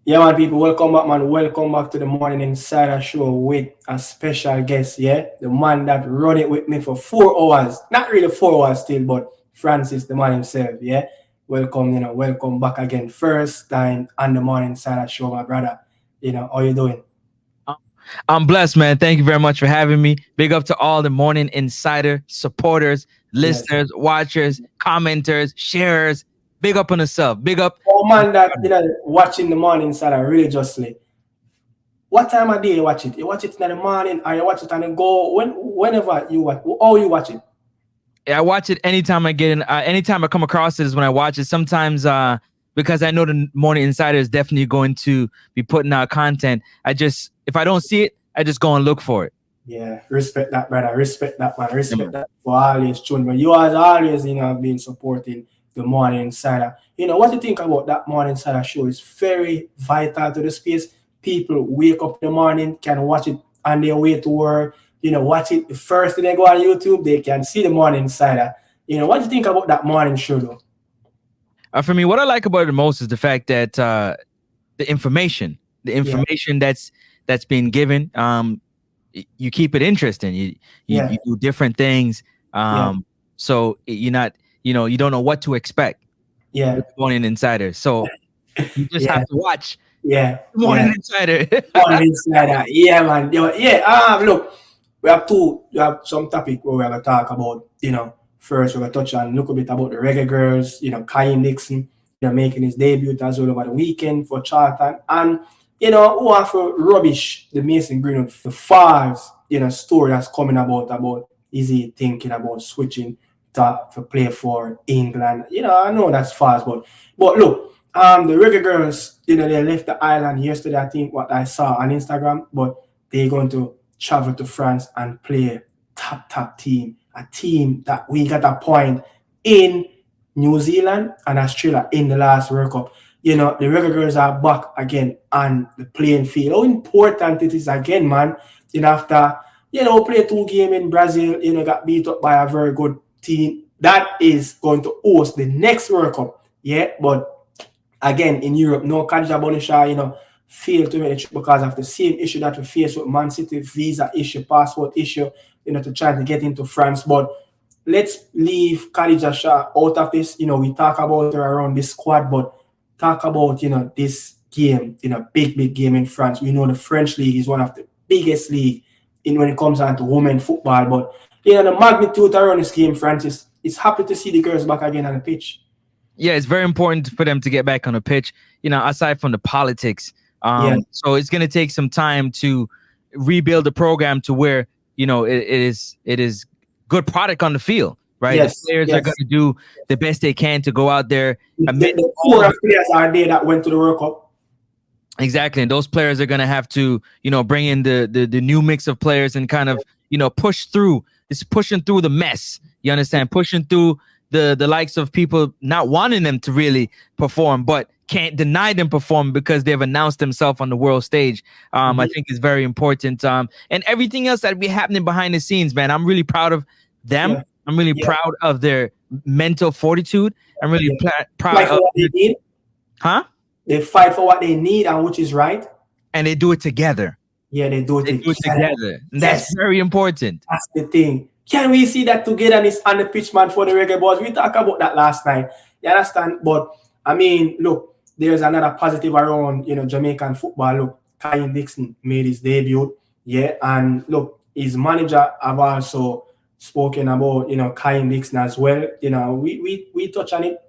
Yeah, man, people, welcome back, man. Welcome back to the Morning Insider Show with a special guest, yeah? The man that run it with me for 4 hours. Not really 4 hours still, but Francis, the man himself, yeah? Welcome, welcome back again. First time on the Morning Insider Show, my brother. How you doing? Um, I'm blessed, man. Thank you very much for having me. Big up to all the Morning Insider supporters, Yes. listeners, watchers, commenters, sharers. Big up on yourself. Big up. Oh, man, that, watching the Morning Insider religiously. What time of day you watch it? You watch it in the morning or you watch it on the go? Whenever you watch, how you watch it? I watch it anytime I get in. Anytime I come across it is when I watch it. Sometimes because I know the Morning Insider is definitely going to be putting out content. If I don't see it, I just go and look for it. Yeah, respect that, brother. Respect that, man. Respect that for always tune. But you as always, have been supporting the Morning Insider. What you think about that Morning Insider show is very vital to the space. People wake up in the morning, can watch it on their way to work. Watch it the first thing they go on YouTube, they can see the Morning Insider. What do you think about that morning show, though? For me, what I like about it the most is the fact that the information that's being given, you keep it interesting. You do different things. So you're not, you don't know what to expect. Yeah. Morning Insider. So you just have to watch. Yeah. Morning Insider. Morning Insider. Yeah, man. Yeah. Look, we have some topic where we're gonna talk about, first we're gonna touch on a little bit about the Reggae Girlz, Kaheim Dixon, making his debut as well over the weekend for CHARLTON. And who want to rubbish the Mason Greenwood, the Favre's, story that's coming about is he thinking about switching to play for England. I know that's fast, but look, the Reggae Girlz, they left the island yesterday, I think what I saw on Instagram, but they're going to travel to France and play top team, a team that we got a point in New Zealand and Australia in the last World Cup. The Reggae Girlz are back again on the playing field. How important it is again, man. After, play 2 games in Brazil, got beat up by a very good team that is going to host the next World Cup. Yeah, but again, in Europe, no Khadija Bonisha, failed to make the trip because of the same issue that we face with Man City, visa issue, passport issue, to try to get into France. But let's leave Khadija Shah out of this. We talk about her around this squad, but talk about, this game, big game in France. We know the French league is one of the biggest league when it comes down to women football. But, the magnitude around this game, Francis, it's happy to see the girls back again on the pitch. Yeah, it's very important for them to get back on the pitch, aside from the politics. So it's going to take some time to rebuild the program to where, it is good product on the field, right? Yes, the players are going to do the best they can to go out there. The core of players are there that went to the World Cup. Exactly. And those players are going to have to, bring in the new mix of players and kind of, push through. It's pushing through the mess. You understand? Pushing through the likes of people not wanting them to really perform, but can't deny them perform because they've announced themselves on the world stage. I think is very important. And everything else that be happening behind the scenes, man, I'm really proud of them. Yeah. I'm really proud of their mental fortitude. I'm really proud of what they need. Huh? They fight for what they need and which is right. And they do it together. Yeah, they do it together. And that's very important. That's the thing. Can we see that togetherness on the pitch, man, for the Reggae Boys? We talked about that last night. You understand? But, I mean, look, there's another positive around, Jamaican football. Look, Kaheim Dixon made his debut. Yeah, and look, his manager have also spoken about, Kaheim Dixon as well. We touched on it,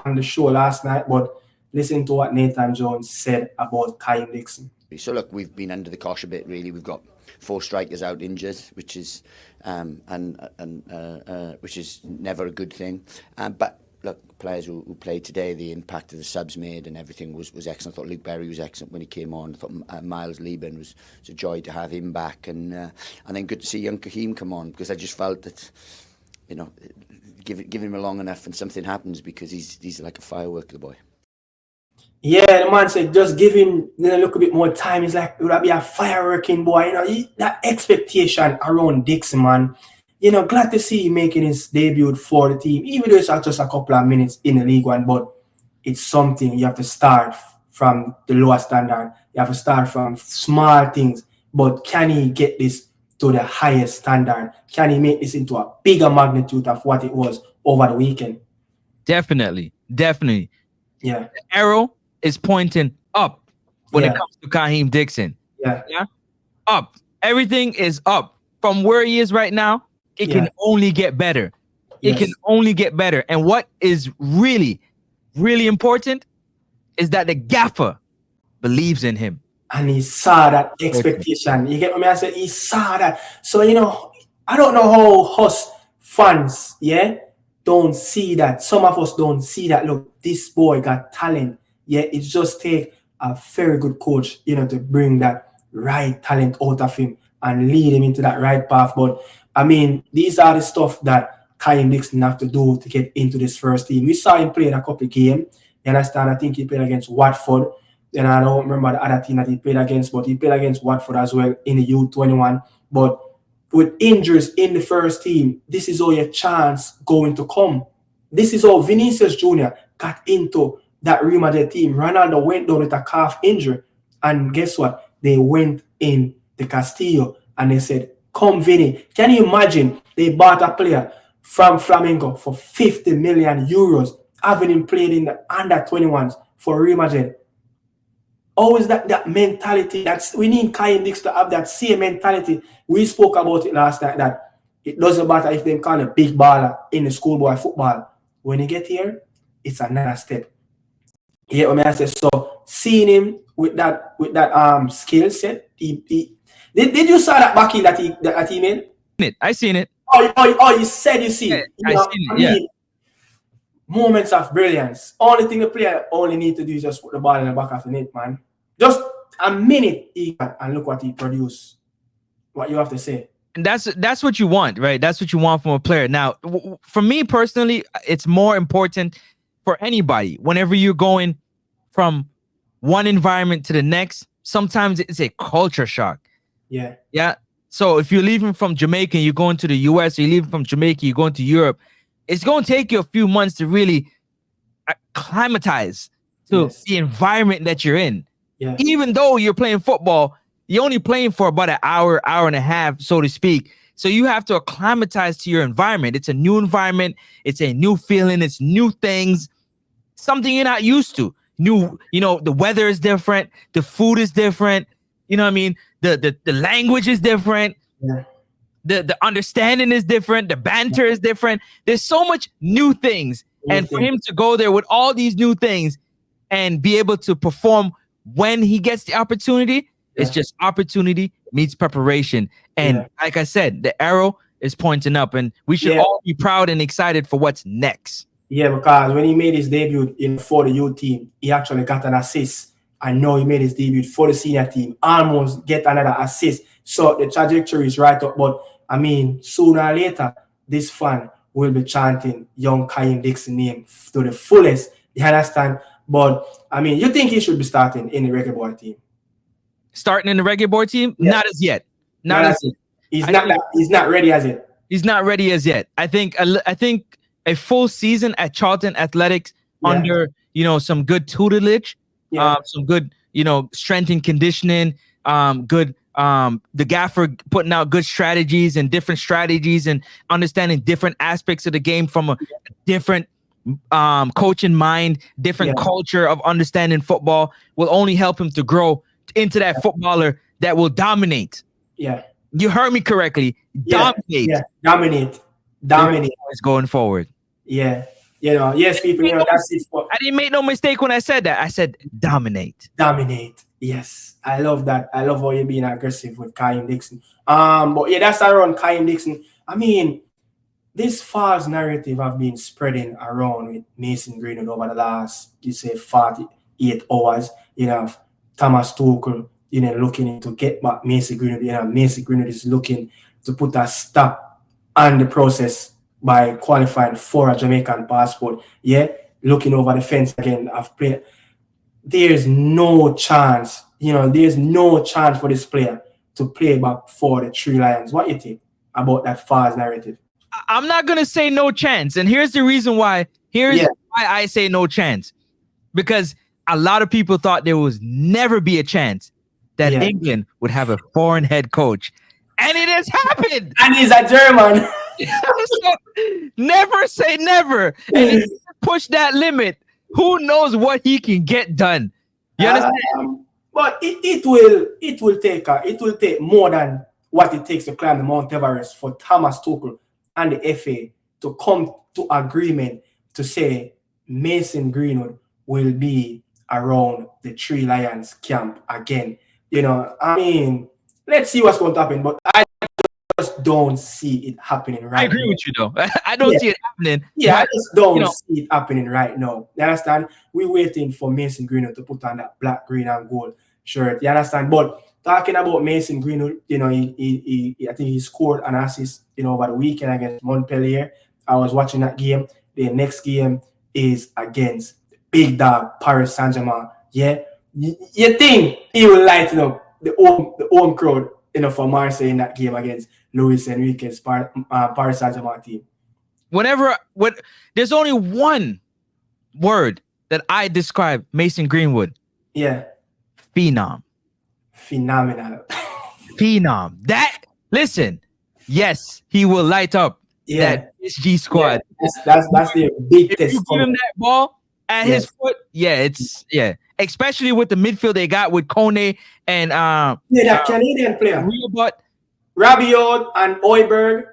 on the show last night, but listen to what Nathan Jones said about Kaheim Dixon. So, look, we've been under the cosh a bit, really. We've got 4 strikers out injured, which is which is never a good thing. But look, players who played today, the impact of the subs made and everything was excellent. I thought Luke Berry was excellent when he came on. I thought Miles Lieben was a joy to have him back, and then good to see young Kaheim come on, because I just felt that, give him long enough and something happens, because he's like a firework, the boy. Yeah, the man said just give him a little bit more time. He's like, would that be a fireworking boy? That expectation around Dixon, man. Glad to see him making his debut for the team, even though it's just a couple of minutes in the League One, but it's something you have to start from the lower standard. You have to start from small things. But can he get this to the highest standard? Can he make this into a bigger magnitude of what it was over the weekend? Definitely. Yeah. The arrow is pointing up when it comes to Kaheim Dixon. Yeah. Up. Everything is up. From where he is right now, it can only get better. It can only get better. And what is really, really important is that the gaffer believes in him. And he saw that expectation. You get what I said? He saw that. So, I don't know how us fans, don't see that. Some of us don't see that. Look, this boy got talent. It just take a very good coach, to bring that right talent out of him and lead him into that right path. But, these are the stuff that Kaheim Dixon have to do to get into this first team. We saw him play in a couple of games. You understand? I think he played against Watford. And I don't remember the other team that he played against, but he played against Watford as well in the U21. But with injuries in the first team, this is all your chance going to come. This is how Vinicius Jr. got into that Real Madrid team. Ronaldo went down with a calf injury. And guess what? They went in the Castillo and they said, come Vinny. Can you imagine they bought a player from Flamengo for 50 million euros, having him played in the under-21s for Real Madrid? Always that mentality. We need Kaheim Dixon to have that same mentality. We spoke about it last night, that it doesn't matter if they call a big baller in the schoolboy football. When you get here, it's another step. You get what I say? So seeing him with that skill set, did you saw that back that he made? I seen it. Oh, you said you see it. I seen it. Moments of brilliance. Only thing the player only need to do is just put the ball in the back of the net, man. Just a minute and look what he produced. What you have to say. And that's what you want, right? That's what you want from a player. Now, for me personally, it's more important for anybody. Whenever you're going from one environment to the next, sometimes it's a culture shock. Yeah. So if you're leaving from Jamaica and you're going to the US, or you're leaving from Jamaica, you're going to Europe, it's going to take you a few months to really acclimatize to the environment that you're in. Even though you're playing football, you're only playing for about an hour and a half, so to speak. So you have to acclimatize to your environment. It's a new environment. It's a new feeling. It's new things, something you're not used to. The weather is different. The food is different. You know what I mean? The language is different. The understanding is different. The banter is different. There's so much new things. And for him to go there with all these new things and be able to perform when he gets the opportunity, it's just opportunity meets preparation. And like I said, the arrow is pointing up, and we should all be proud and excited for what's next. Yeah, because when he made his debut for the youth team, he actually got an assist. I know he made his debut for the senior team, almost get another assist. So the trajectory is right up. But sooner or later, this fan will be chanting young Kaheim Dixon name to the fullest. You understand? But you think he should be starting in the Reggae Boy team? Starting in the Reggae Boy team? Not as yet. Not as yet. He's not ready as yet. He's not ready as yet. I think a full season at Charlton Athletics under some good tutelage, some good strength and conditioning, good the gaffer putting out good strategies and different strategies and understanding different aspects of the game from a different coaching mind, different culture of understanding football will only help him to grow into that footballer that will dominate. You heard me correctly. Dominate. Is going forward. Yes, people, that's it. I didn't make no mistake when I said that. I said dominate. Yes, I love that. I love how you're being aggressive with Kaheim Dixon. But that's around Kaheim Dixon. This false narrative have been spreading around with Mason Greenwood over the last, 48 hours. Thomas Tuchel, looking to get back Mason Greenwood. Mason Greenwood is looking to put a stop on the process by qualifying for a Jamaican passport. Looking over the fence again. There's no chance, there's no chance for this player to play back for the Three Lions. What do you think about that false narrative? I'm not going to say no chance. And here's the reason why. Why I say no chance. Because a lot of people thought there was never be a chance that England would have a foreign head coach. And it has happened. And he's a German. So, never say never. And if you push that limit, who knows what he can get done? You understand? But it will take more than what it takes to climb the Mount Everest for Thomas Tuchel and the FA to come to agreement to say Mason Greenwood will be around the Three Lions camp again. You know, I mean, let's see what's going to happen, but I just don't see it happening right now. I agree with you, though. I don't see it happening. Yeah, I just don't see it happening right now. You understand? We're waiting for Mason Greenwood to put on that black, green, and gold shirt. You understand? But talking about Mason Greenwood, you know, I think he scored an assist, you know, over the weekend against Montpellier. I was watching that game. The next game is against big dog Paris Saint-Germain. Yeah, you think he will lighten up the home crowd, you know, for Marseille in that game against Luis Enrique's Paris Saint-Germain team? There's only one word that I describe Mason Greenwood. Yeah. Phenom. Phenomenal. Phenom. Listen, yes, he will light up that PSG squad. Yeah, that's the big test. If you give him that ball at his foot, especially with the midfield they got with Kone and that Canadian player. Rabiot and Højbjerg.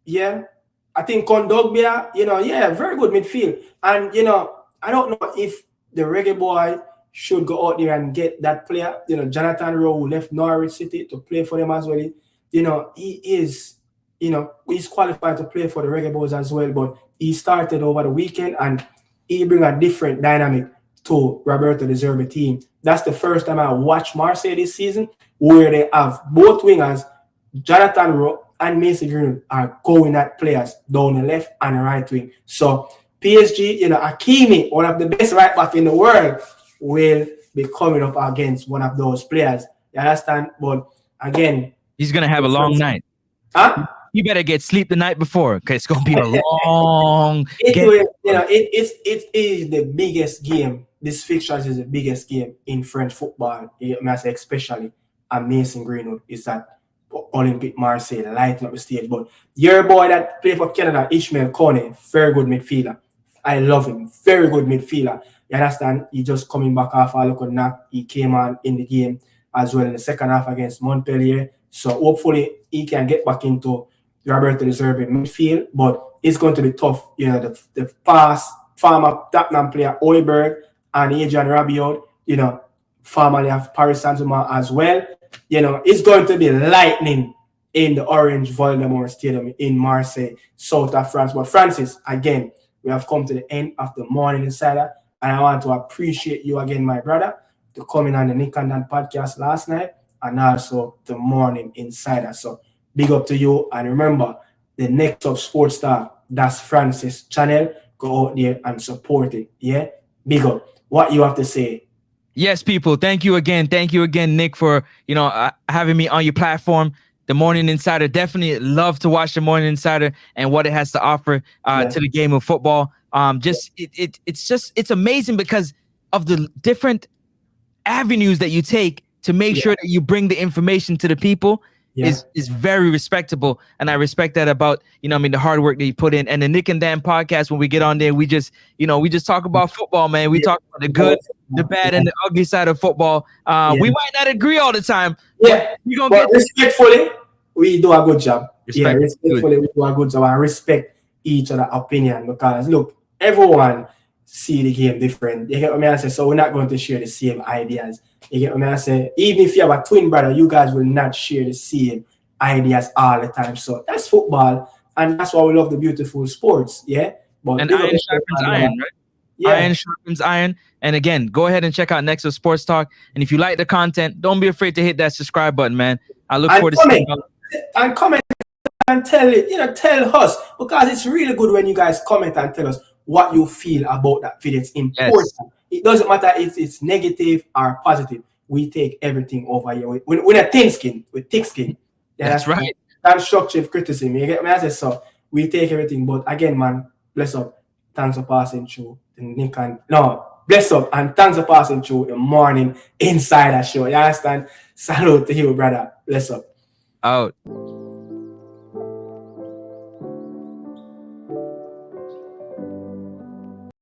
Yeah. I think Kondogbia, you know, very good midfield. And, you know, I don't know if the Reggae boy should go out there and get that player, you know, Jonathan Rowe, who left Norwich City to play for them as well. You know, he's qualified to play for the reggaeboyz as well, but he started over the weekend and he bring a different dynamic to Roberto De Zerbi team. That's the first time I watched Marseille this season where they have both wingers, Jonathan Rowe and Mason Greenwood, are going at players down the left and the right wing. So PSG, you know, Hakimi, one of the best right back in the world, will be coming up against one of those players. You understand? But again, he's gonna have a long night. Huh? You better get sleep the night before, because it's gonna be a long game. It is the biggest game. This fixture is the biggest game in French football. I say especially, and Mason Greenwood is that Olympic Marseille lighting up the stage. But your boy that played for Canada, Ishmael Kone, very good midfielder. I love him. Very good midfielder. You understand? He just coming back off a look knock. He came on in the game as well in the second half against Montpellier. So hopefully he can get back into Roberto De Zerbi midfield. But it's going to be tough. You know, the former Tottenham player Højbjerg and Adrian Rabiot, you know, formerly of Paris Saint-Germain as well. You know, it's going to be lightning in the Orange Voldemort Stadium in Marseille, south of France. But Francis, again, we have come to the end of the Morning Insider, and I want to appreciate you again, my brother, to coming on the Nick and Dan podcast last night, and also the Morning Insider. So big up to you, and remember, the Next Up Sports Talk, that's Francis channel. Go out there and support it. Yeah, big up. What you have to say? Yes, people. Thank you again, Nick, for having me on your platform. The Morning Insider, definitely love to watch the Morning Insider and what it has to offer to the game of football. It's amazing because of the different avenues that you take to make sure that you bring the information to the people. Is very respectable, and I respect that about the hard work that you put in. And the Nick and Dan podcast, when we get on there, we just talk about football, man. We talk about the good, the bad, and the ugly side of football. We might not agree all the time, but we gonna get respectfully. We do a good job. Respectfully, we do a good job. I respect each other's opinion, because look, everyone see the game different. You get what I say? So we're not going to share the same ideas. You get what I say? Even if you have a twin brother, you guys will not share the same ideas all the time. So that's football, and that's why we love the beautiful sports. Yeah. But and iron sharpens iron, right? Yeah. Iron sharpens iron. And again, go ahead and check out Next Up Sports Talk. And if you like the content, don't be afraid to hit that subscribe button, man. I look forward to seeing you. And comment and tell us, because it's really good when you guys comment and tell us what you feel about that video. It's important. Yes. It doesn't matter if it's negative or positive. We take everything over here. With a thin skin, with thick skin. That's right. Constructive criticism. You get me? I say so. We take everything. But again, man, bless up. Thanks for passing through the Nick and Bless up, and thanks for passing through the morning insider show. You understand? Salute to you, brother. Bless up. Out.